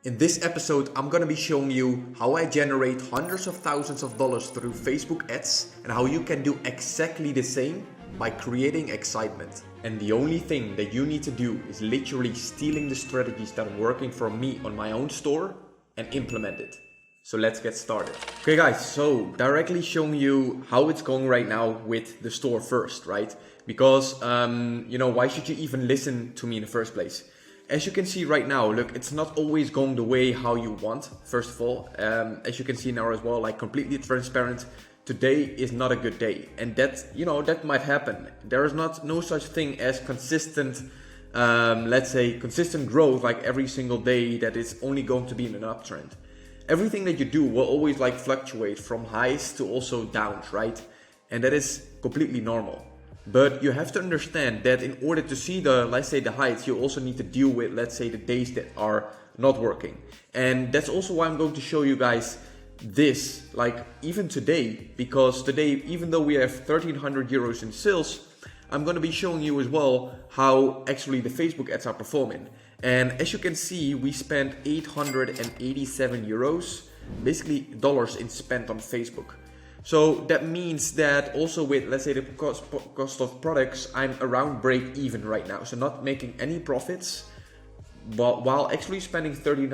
In this episode, I'm gonna be showing you how I generate hundreds of thousands of dollars through Facebook ads and how you can do exactly the same by creating excitement. And the only thing that you need to do is literally stealing the strategies that are working for me on my own store and implement it. So let's get started. Okay guys, so directly showing you how it's going right now with the store first, right? Because, why should you even listen to me in the first place? As you can see right now, look, it's not always going the way how you want, first of all. As you can see now as well, like completely transparent, today is not a good day. And that might happen. There is no such thing as consistent, consistent growth, like every single day that is only going to be in an uptrend. Everything that you do will always fluctuate from highs to also downs, right? And that is completely normal. But you have to understand that in order to see the heights, you also need to deal with, the days that are not working. And that's also why I'm going to show you guys this, even today, because today, even though we have 1,300 euros in sales, I'm going to be showing you as well how actually the Facebook ads are performing. And as you can see, we spent 887 euros, basically dollars in spent on Facebook. So that means that also with, the cost of products, I'm around break even right now. So not making any profits, but while actually spending gaining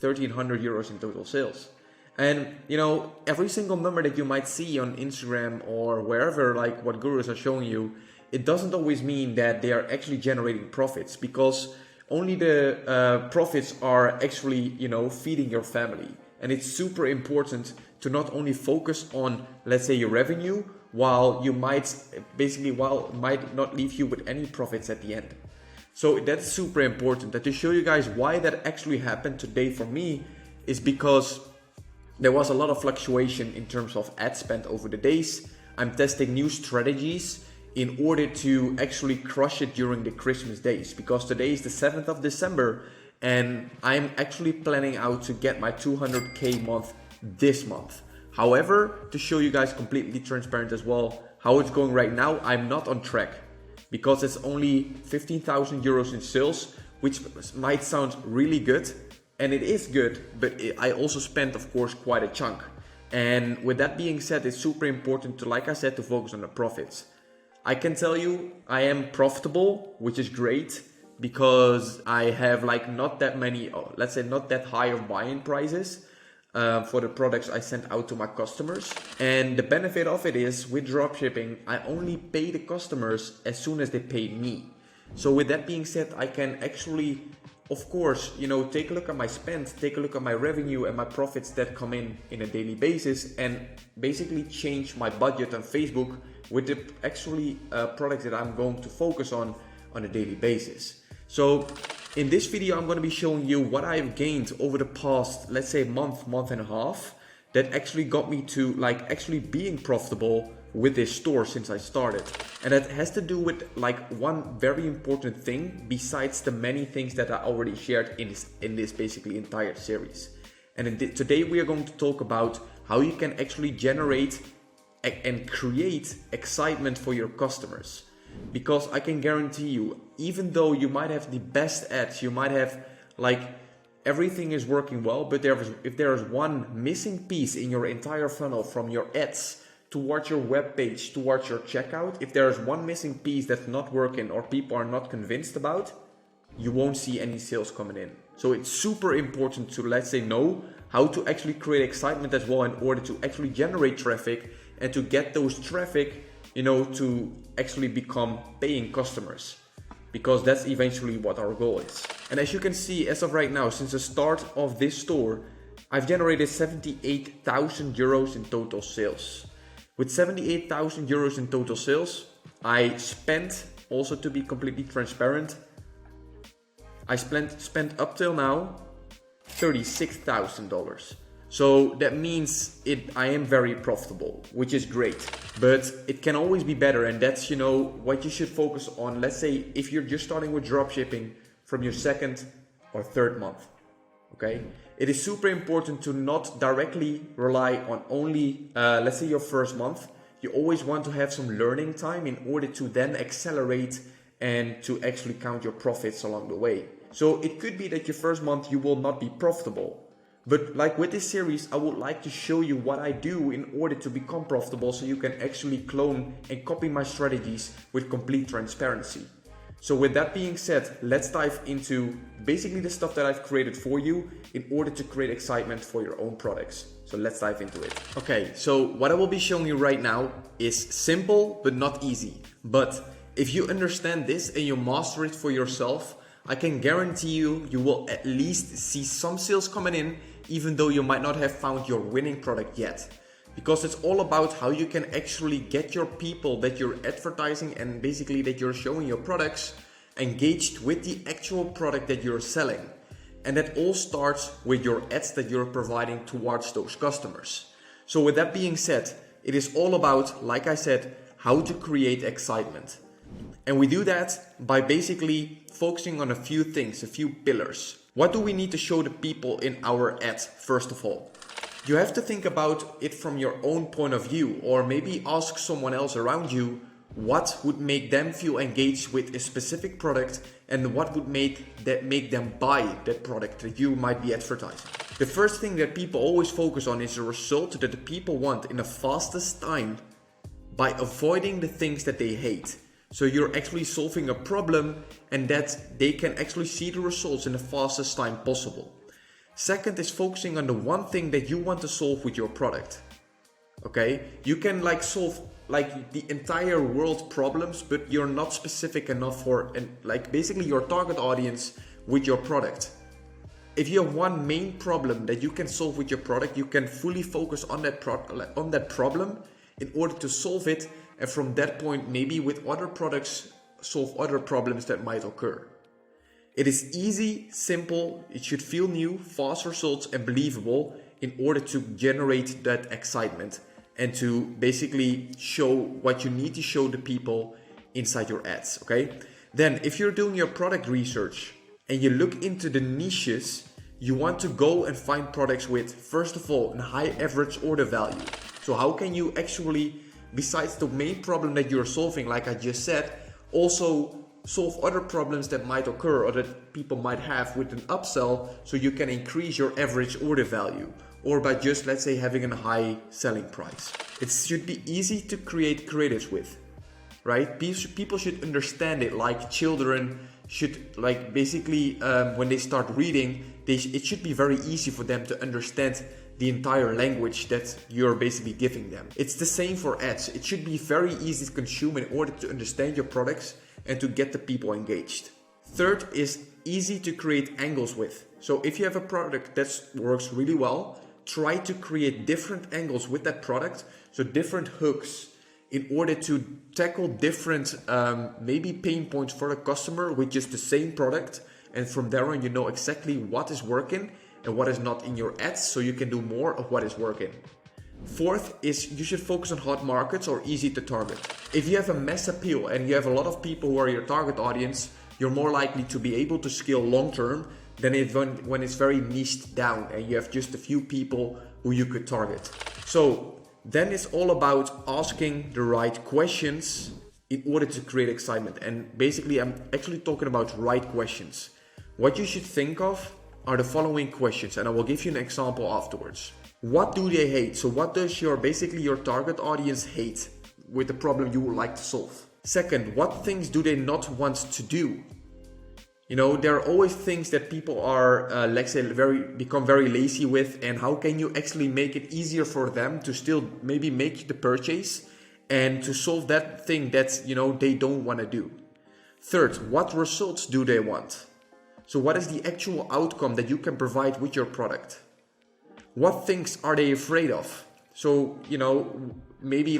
1,300 euros in total sales. And, every single number that you might see on Instagram or wherever, what gurus are showing you, it doesn't always mean that they are actually generating profits, because only the profits are actually, feeding your family. And it's super important to not only focus on, your revenue, while might not leave you with any profits at the end. So that's super important. And to show you guys why that actually happened today for me is because there was a lot of fluctuation in terms of ad spend over the days. I'm testing new strategies in order to actually crush it during the Christmas days, because today is the 7th of December and I'm actually planning out to get my 200K month this month. However, to show you guys completely transparent as well, how it's going right now, I'm not on track, because it's only 15,000 euros in sales, which might sound really good, and it is good, but I also spent, of course, quite a chunk. And with that being said, it's super important to, to focus on the profits. I can tell you I am profitable, which is great, because I have not that many, not that high of buy-in prices for the products I send out to my customers. And the benefit of it is, with dropshipping, I only pay the customers as soon as they pay me. So with that being said, I can actually, of course, take a look at my spend, take a look at my revenue and my profits that come in a daily basis, and basically change my budget on Facebook with the actually products that I'm going to focus on a daily basis. So in this video, I'm going to be showing you what I've gained over the past, month and a half, that actually got me to actually being profitable with this store since I started. And that has to do with one very important thing besides the many things that I already shared in this basically entire series. And today we are going to talk about how you can actually generate and create excitement for your customers. Because I can guarantee you, even though you might have the best ads, you might have everything is working well, but if there is one missing piece in your entire funnel, from your ads towards your web page, towards your checkout, if there is one missing piece that's not working or people are not convinced about, you won't see any sales coming in. So it's super important to know how to actually create excitement as well, in order to actually generate traffic and to get those traffic to actually become paying customers, because that's eventually what our goal is. And as you can see, as of right now, since the start of this store, I've generated 78,000 euros in total sales. With 78,000 euros in total sales, I spent, also to be completely transparent, I spent up till now $36,000. So that means I am very profitable, which is great, but it can always be better. And that's, what you should focus on. Let's say if you're just starting with dropshipping from your second or third month, okay? It is super important to not directly rely on only, your first month. You always want to have some learning time in order to then accelerate and to actually count your profits along the way. So it could be that your first month you will not be profitable. But like with this series, I would like to show you what I do in order to become profitable so you can actually clone and copy my strategies with complete transparency. So with that being said, let's dive into basically the stuff that I've created for you in order to create excitement for your own products. So let's dive into it. Okay, so what I will be showing you right now is simple but not easy. But if you understand this and you master it for yourself, I can guarantee you, you will at least see some sales coming in, even though you might not have found your winning product yet. Because it's all about how you can actually get your people that you're advertising and basically that you're showing your products engaged with the actual product that you're selling. And that all starts with your ads that you're providing towards those customers. So with that being said, it is all about, like I said, how to create excitement. And we do that by basically focusing on a few things, a few pillars. What do we need to show the people in our ads, first of all? You have to think about it from your own point of view, or maybe ask someone else around you what would make them feel engaged with a specific product and what would make them buy that product that you might be advertising. The first thing that people always focus on is the result that the people want in the fastest time by avoiding the things that they hate. So you're actually solving a problem and that they can actually see the results in the fastest time possible. Second is focusing on the one thing that you want to solve with your product. Okay, you can solve the entire world problems, but you're not specific enough for basically your target audience with your product. If you have one main problem that you can solve with your product, you can fully focus on that problem in order to solve it, and from that point, maybe with other products, solve other problems that might occur. It is easy, simple, it should feel new, fast results and believable in order to generate that excitement and to basically show what you need to show the people inside your ads, okay? Then if you're doing your product research and you look into the niches, you want to go and find products with, first of all, a high average order value. So how can you actually, besides the main problem that you're solving, like I just said, also solve other problems that might occur or that people might have with an upsell, so you can increase your average order value, or by just, let's say, having a high selling price. It should be easy to create creatives with, right? People should understand it, like children should, when they start reading, it should be very easy for them to understand the entire language that you're basically giving them. It's the same for ads. It should be very easy to consume in order to understand your products and to get the people engaged. Third is easy to create angles with. So if you have a product that works really well, try to create different angles with that product, so different hooks, in order to tackle different maybe pain points for the customer with just the same product. And from there on, you know exactly what is working and what is not in your ads, so you can do more of what is working. Fourth is you should focus on hot markets or easy to target. If you have a mass appeal and you have a lot of people who are your target audience, you're more likely to be able to scale long term than when it's very niched down and you have just a few people who you could target. So then it's all about asking the right questions in order to create excitement. And basically, I'm actually talking about right questions. What you should think of are the following questions, and I will give you an example afterwards. What do they hate? So what does your target audience hate with the problem you would like to solve? Second, what things do they not want to do? You know, there are always things that people are, become very lazy with, and how can you actually make it easier for them to still maybe make the purchase and to solve that thing that, they don't want to do? Third, what results do they want? So what is the actual outcome that you can provide with your product? What things are they afraid of? So, maybe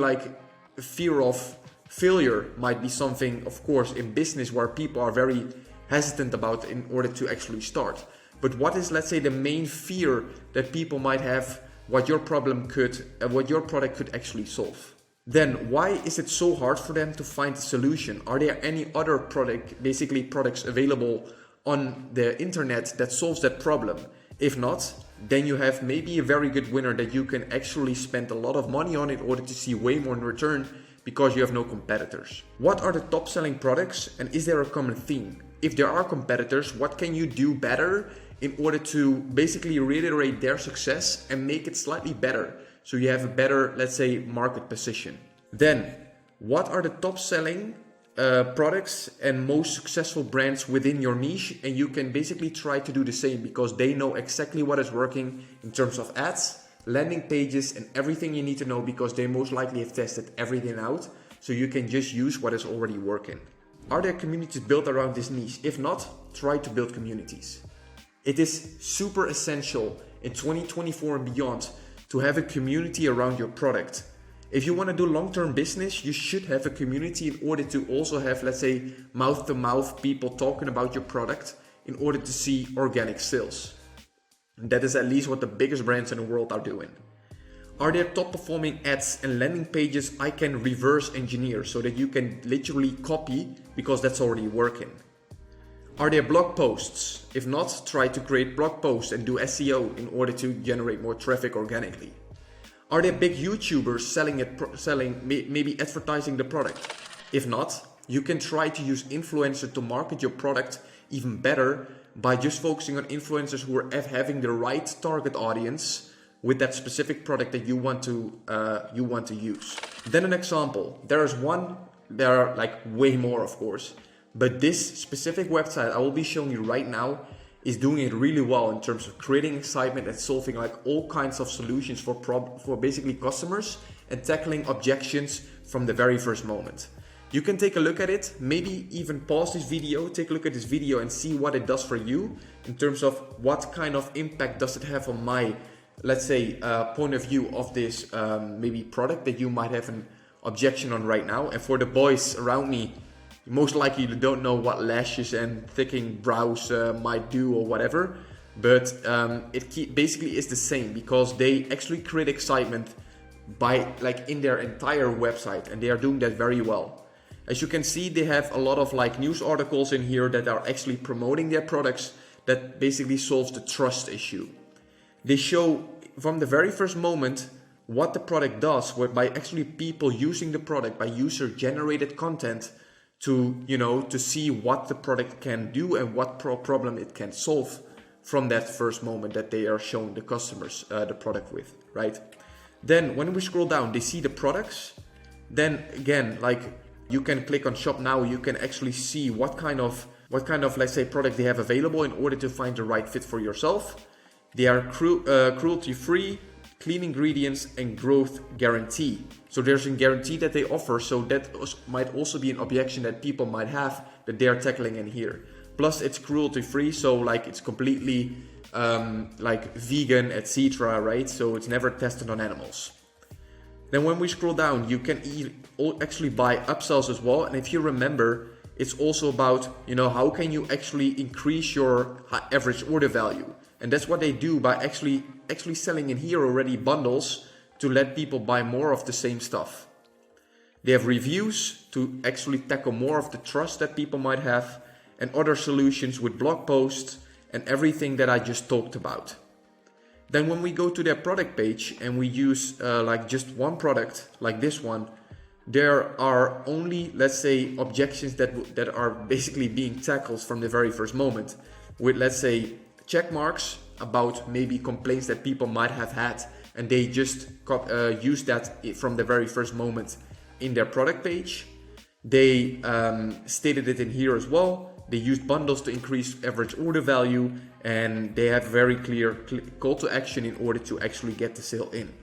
fear of failure might be something, of course, in business where people are very hesitant about in order to actually start. But what is, let's say, the main fear that people might have, what your product could actually solve? Then why is it so hard for them to find a solution? Are there any other products available on the internet that solves that problem? If not, then you have maybe a very good winner that you can actually spend a lot of money on in order to see way more in return, because you have no competitors. What are the top selling products, and is there a common theme? if there are competitors, what can you do better in order to basically reiterate their success and make it slightly better, so you have a better, let's say, market position. Then, what are the top selling products and most successful brands within your niche? And you can basically try to do the same, because they know exactly what is working in terms of ads, landing pages, and everything you need to know, because they most likely have tested everything out. So you can just use what is already working. Are there communities built around this niche? If not, try to build communities. It is super essential in 2024 and beyond to have a community around your product. If you want to do long-term business, you should have a community in order to also have, let's say, mouth-to-mouth people talking about your product in order to see organic sales. And that is at least what the biggest brands in the world are doing. Are there top performing ads and landing pages I can reverse engineer so that you can literally copy, because that's already working? Are there blog posts? If not, try to create blog posts and do SEO in order to generate more traffic organically. Are there big YouTubers selling, maybe advertising the product? If not, you can try to use influencers to market your product even better by just focusing on influencers who are having the right target audience with that specific product that you want to use. Then an example. There are like way more, of course, but this specific website I will be showing you right now is doing it really well in terms of creating excitement and solving like all kinds of solutions for basically customers and tackling objections from the very first moment. You can take a look at it, maybe even pause this video, take a look at this video and see what it does for you in terms of what kind of impact does it have on my, let's say, point of view of this maybe product that you might have an objection on right now. And for the boys around me, most likely you don't know what lashes and thickening brows might do or whatever, but it basically is the same, because they actually create excitement by like in their entire website, and they are doing that very well. As you can see, they have a lot of like news articles in here that are actually promoting their products, that basically solves the trust issue. They show from the very first moment what the product does, by actually people using the product, by user generated content, to see what the product can do and what problem it can solve from that first moment that they are showing the customers the product with, right? Then when we scroll down, they see the products. Then again, like you can click on shop now, you can actually see what kind of let's say product they have available in order to find the right fit for yourself. They are cruelty free, clean ingredients, and growth guarantee. So there's a guarantee that they offer, so that might also be an objection that people might have that they are tackling in here. Plus it's cruelty free, so like it's completely like vegan, etc., right? So it's never tested on animals. Then when we scroll down, you can actually buy upsells as well. And if you remember, it's also about, how can you actually increase your average order value? And that's what they do by actually selling in here already bundles to let people buy more of the same stuff. They have reviews to actually tackle more of the trust that people might have, and other solutions with blog posts and everything that I just talked about. Then when we go to their product page and we use like just one product like this one, there are only, let's say, objections that are basically being tackled from the very first moment, with, let's say, check marks about maybe complaints that people might have had, and they just use that from the very first moment in their product page. They stated it in here as well. They used bundles to increase average order value, and they have very clear call to action in order to actually get the sale in.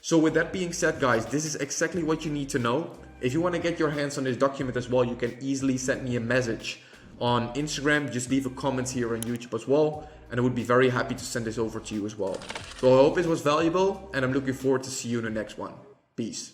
So with that being said, guys, this is exactly what you need to know. If you want to get your hands on this document as well, you can easily send me a message on Instagram. Just leave a comment here on YouTube as well, and I would be very happy to send this over to you as well. So I hope it was valuable, and I'm looking forward to see you in the next one. Peace.